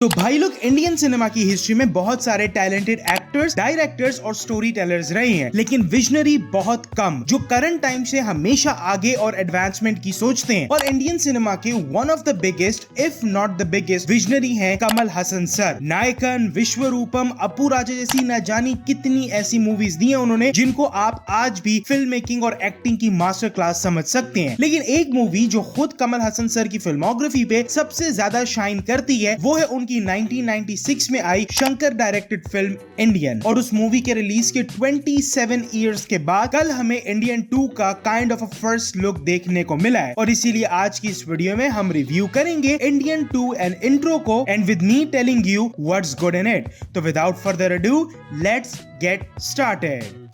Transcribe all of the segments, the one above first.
तो भाई लोग, इंडियन सिनेमा की हिस्ट्री में बहुत सारे टैलेंटेड एक्टर्स, डायरेक्टर्स और स्टोरी टेलर्स रहे हैं, लेकिन विजनरी बहुत कम जो करंट टाइम से हमेशा आगे और एडवांसमेंट की सोचते हैं। और इंडियन सिनेमा के one of the biggest if not the biggest visionary हैं कमल हसन सर। नायकन, विश्वरूपम, अपू राजा जैसी न जानी कितनी ऐसी मूवीज दी हैं उन्होंने जिनको आप आज भी फिल्म मेकिंग और एक्टिंग की मास्टर क्लास समझ सकते हैं। लेकिन एक मूवी जो खुद कमल हसन सर की फिल्मोग्राफी पे सबसे ज्यादा शाइन करती है वो है उनकी 1996 में आई शंकर डायरेक्टेड फिल्म इंडियन। और उस मूवी के रिलीज के 27 इयर्स के बाद कल हमें इंडियन 2 का kind of a first look देखने को मिला है। और इसीलिए आज की इस वीडियो में हम रिव्यू करेंगे इंडियन 2 एंड इंट्रो को, and with me telling you what's good in it. तो without further ado, let's get started.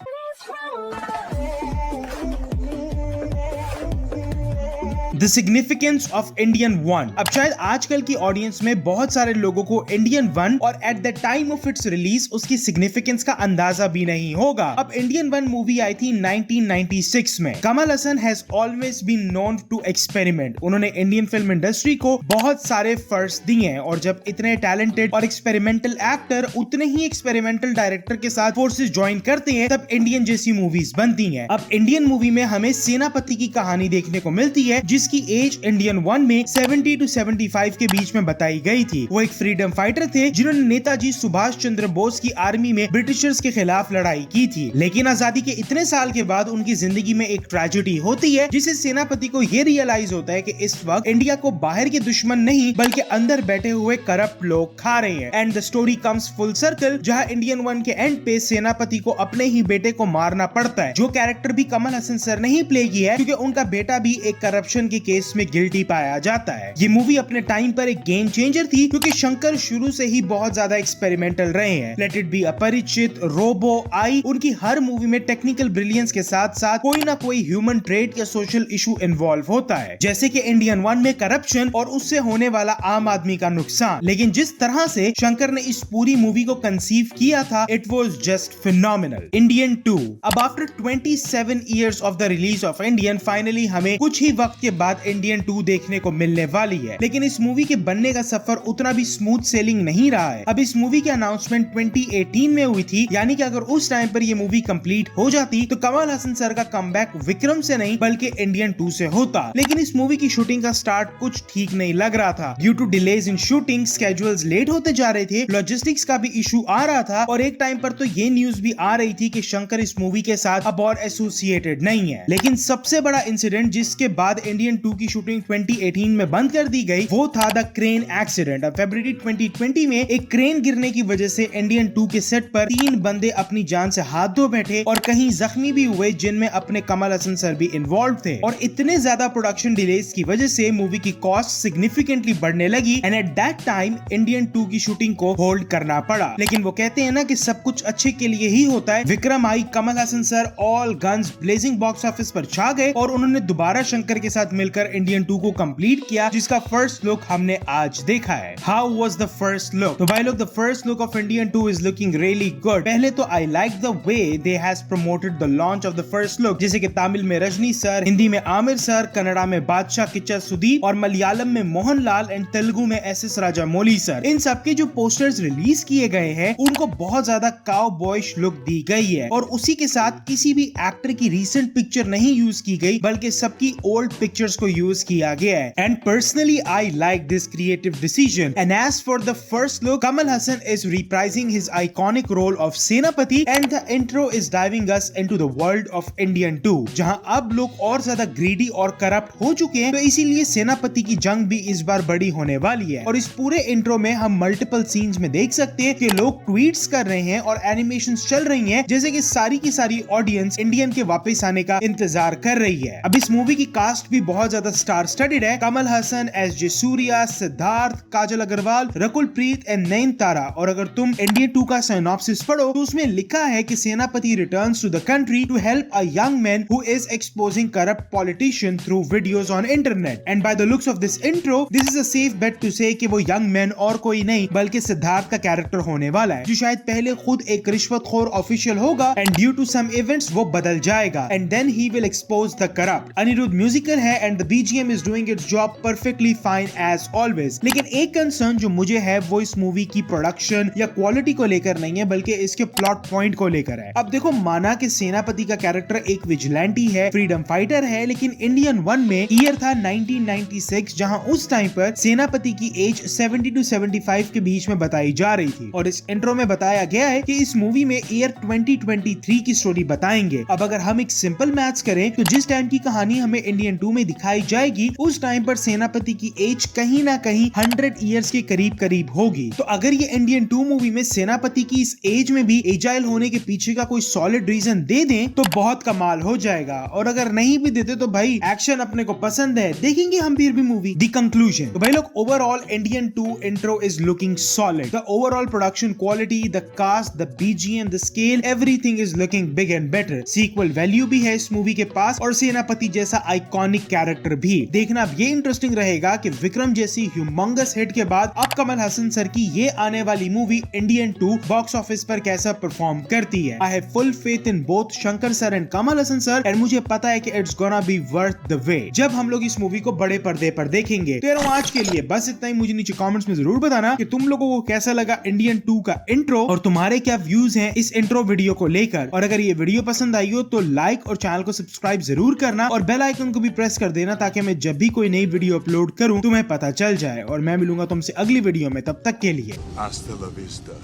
The significance of Indian 1। अब शायद आजकल की ऑडियंस में बहुत सारे लोगों को इंडियन 1 और at the time of its release उसकी सिग्निफिकेंस का अंदाजा भी नहीं होगा। अब इंडियन 1 मूवी आई थी 1996 में। Kamal Haasan has always been known to experiment. उन्होंने इंडियन फिल्म इंडस्ट्री को बहुत सारे फर्स्ट दिए हैं, और जब इतने टैलेंटेड और एक्सपेरिमेंटल एक्टर उतने ही एक्सपेरिमेंटल डायरेक्टर के साथ फोर्सेस ज्वाइन करते हैं तब इंडियन जैसी मूवीज बनती हैं। अब इंडियन मूवी में हमें सेनापति की कहानी देखने को मिलती है जिसकी एज इंडियन 1 में 70 to 75 के बीच में बताई गई थी। वो एक फ्रीडम फाइटर थे जिन्होंने नेताजी सुभाष चंद्र बोस की आर्मी में ब्रिटिशर्स के खिलाफ लड़ाई की थी। लेकिन आजादी के इतने साल के बाद उनकी जिंदगी में एक ट्रेजेडी होती है जिसे सेनापति को ये रियलाइज होता है कि इस वक्त इंडिया को बाहर के दुश्मन नहीं बल्कि अंदर बैठे हुए करप्ट लोग खा रहे हैं। And the story comes full circle, जहां इंडियन 1 के एंड पे सेनापति को अपने ही बेटे को मारना पड़ता है, जो कैरेक्टर भी कमल हसन सर ने ही प्ले किया है, क्योंकि उनका बेटा भी एक करप्शन के केस में गिल्टी पाया जाता है। ये मूवी अपने टाइम पर एक गेम चेंजर थी, क्योंकि शंकर शुरू से ही बहुत ज्यादा एक्सपेरिमेंटल रहे हैं। लेट इट बी अपरिचित, रोबो, आई, उनकी हर मूवी में टेक्निकल ब्रिलियंस के साथ साथ कोई ना कोई ह्यूमन ट्रेट या सोशल इशू इन्वॉल्व होता है, जैसे कि इंडियन 1 में करप्शन और उससे होने वाला आम आदमी का नुकसान। लेकिन जिस तरह से शंकर ने इस पूरी मूवी को कंसीव किया था, it was just phenomenal. Indian 2। अब after 27 years of the release of Indian, finally हमें कुछ ही वक्त के बाद इंडियन 2 देखने को मिलने वाली है। लेकिन इस मूवी के बनने का सफर उतना भी स्मूथ सेलिंग नहीं रहा है। अब इस मूवी की अनाउंसमेंट 2018 में हुई थी, यानी कि अगर उस टाइम पर ये मूवी कंप्लीट हो जाती तो कमल हसन सर का कमबैक विक्रम से नहीं बल्कि इंडियन 2 से होता। लेकिन इस मूवी की शूटिंग का स्टार्ट कुछ ठीक नहीं लग रहा था। Due to delays in shooting, schedules late होते जा रहे थे, लॉजिस्टिक्स का भी इशू आ रहा था, और एक टाइम पर तो ये न्यूज भी आ रही थी कि शंकर इस मूवी के साथ अब और एसोसिएटेड नहीं है। लेकिन सबसे बड़ा इंसिडेंट जिसके बाद इंडियन 2 की शूटिंग 2018 में बंद कर दी गई वो था द क्रेन एक्सीडेंट। अब फरवरी 2020 में एक क्रेन गिरने की वजह से इंडियन 2 के सेट पर 3 बंदे अपनी जान से हाथ धो बैठे और कहीं जख्मी भी हुए, जिनमें अपने कमल हसन सर भी इन्वॉल्व थे। और इतने ज्यादा प्रोडक्शन डिलेज की वजह से मूवी की कॉस्ट सिग्निफिकेंटली बढ़ने लगी, and at that time Indian 2 की शूटिंग को होल्ड करना पड़ा। लेकिन वो कहते हैं ना कि सब कुछ अच्छे के लिए ही होता है। विक्रम आई, Kamal Haasan sir all guns blazing box office पर छा गए और उन्होंने दोबारा शंकर के साथ मिलकर इंडियन 2 को कंप्लीट किया, जिसका फर्स्ट लुक हमने आज देखा है। How was the first look? तो भाई लोग, the first look of Indian 2 is looking really good. पहले तो I like the way they has promoted the launch of the first look, जैसे कि तमिल में रजनी सर, हिंदी में आमिर सर, कन्नड़ा में बादशाह किच्चा सुदीप, और मलयालम में मोहनलाल, एंड तेलुगु में एस राजामौली सर। इन सबके जो पोस्टर्स रिलीज किए गए हैं उनको बहुत ज्यादा काउबॉयिश लुक दी गई है, और उसी के साथ किसी भी एक्टर की रीसेंट पिक्चर नहीं यूज की गई बल्कि सबकी ओल्ड पिक्चर्स को यूज किया गया है। And personally I like this creative decision. And as for the first look, Kamal Hassan is reprising his iconic role of Senapati, and the intro is diving us into the world of Indian 2, जहां अब लोग और ज्यादा greedy और corrupt हो चुके हैं, तो इसीलिए सेनापति की जंग भी इस बार बड़ी होने वाली है। और इस पूरे इंट्रो में हम मल्टीपल सीन्स में देख सकते हैं कि लोग ट्वीट्स कर रहे हैं और एनिमेशंस चल रही हैं, जैसे कि सारी की सारी ऑडियंस इंडियन के वापस आने का इंतजार कर रही है। अब इस मूवी की कास्ट भी बहुत ज्यादा स्टार स्टडीड है। Kamal Haasan, S J Suriya, Siddharth, Kajal Aggarwal, Rakul Preet and Nayanthara. और अगर तुम इंडियन 2 का सिनॉप्सिस पढ़ो तो उसमें लिखा है कि Senapathy returns to the country to help a young man who is exposing corrupt politician through videos on internet. And by the looks of this intro, this is a safe bet to say कि वो young man और कोई नहीं बल्कि सिद्धार्थ का character होने वाला है, जो शायद पहले खुद एक रिश्वतखोर ऑफिशियल होगा, and due to some events वो बदल जाएगा, and then he will expose the corrupt. Anirudh musical है, and and the BGM is doing its job perfectly fine as always. लेकिन एक कंसर्न जो मुझे है वो इस मूवी की प्रोडक्शन या क्वालिटी को लेकर नहीं है, बल्कि इसके प्लॉट पॉइंट को लेकर है। अब देखो, माना कि सेनापति का कैरेक्टर एक विजिलेंटी है, फ्रीडम फाइटर है, लेकिन इंडियन 1 में ईयर था 1996, जहां उस टाइम पर सेनापति की एज 70 to 75 के बीच में बताई जा रही थी। और इस इंट्रो में बताया गया है कि इस मूवी में ईयर 2023 की स्टोरी बताएंगे। अब अगर हम एक सिंपल मैथ्स करें तो जिस टाइम की कहानी हमें इंडियन 2 में दिखाई जाएगी, उस टाइम पर सेनापति की एज कहीं ना कहीं 100 इयर्स के करीब करीब होगी। तो अगर ये इंडियन 2 मूवी में सेनापति की इस एज में भी एजाइल होने के पीछे का कोई सॉलिड रीजन दे दें तो बहुत कमाल हो जाएगा। और अगर नहीं भी देते तो भाई एक्शन अपने को पसंद है, देखेंगे हम फिर भी मूवी। द कंक्लूजन, तो भाई लोग, overall Indian 2 intro is looking solid. The overall production quality, the cast, the BGM, the scale, everything is looking big and better. Sequel value भी है इस मूवी के पास और सेनापति जैसा आइकॉनिक कैरेक्टर भी। देखना अब ये इंटरेस्टिंग रहेगा कि विक्रम जैसी ह्यूमंगस हिट के बाद अब कमल हसन सर की ये आने वाली मूवी इंडियन 2 बॉक्स ऑफिस पर कैसा परफॉर्म करती है। I have full faith in both Shankar sir and Kamal Haasan sir, and मुझे पता है कि it's gonna be worth the way जब हम लोग इस मूवी को बड़े पर्दे पर देखेंगे। तो यार आज के लिए बस इतना ही। मुझे नीचे कमेंट्स में जरूर बताना कि तुम लोगों को कैसा लगा इंडियन 2 का इंट्रो और तुम्हारे क्या व्यूज हैं इस इंट्रो वीडियो को लेकर। और अगर ये वीडियो पसंद आई हो तो लाइक और चैनल को सब्सक्राइब जरूर करना और बेल आइकन को भी प्रेस कर देना ताकि मैं जब भी कोई नई वीडियो अपलोड करूं तुम्हें पता चल जाए। और मैं मिलूंगा तुमसे अगली वीडियो में, तब तक के लिए Hasta la vista,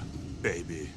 baby.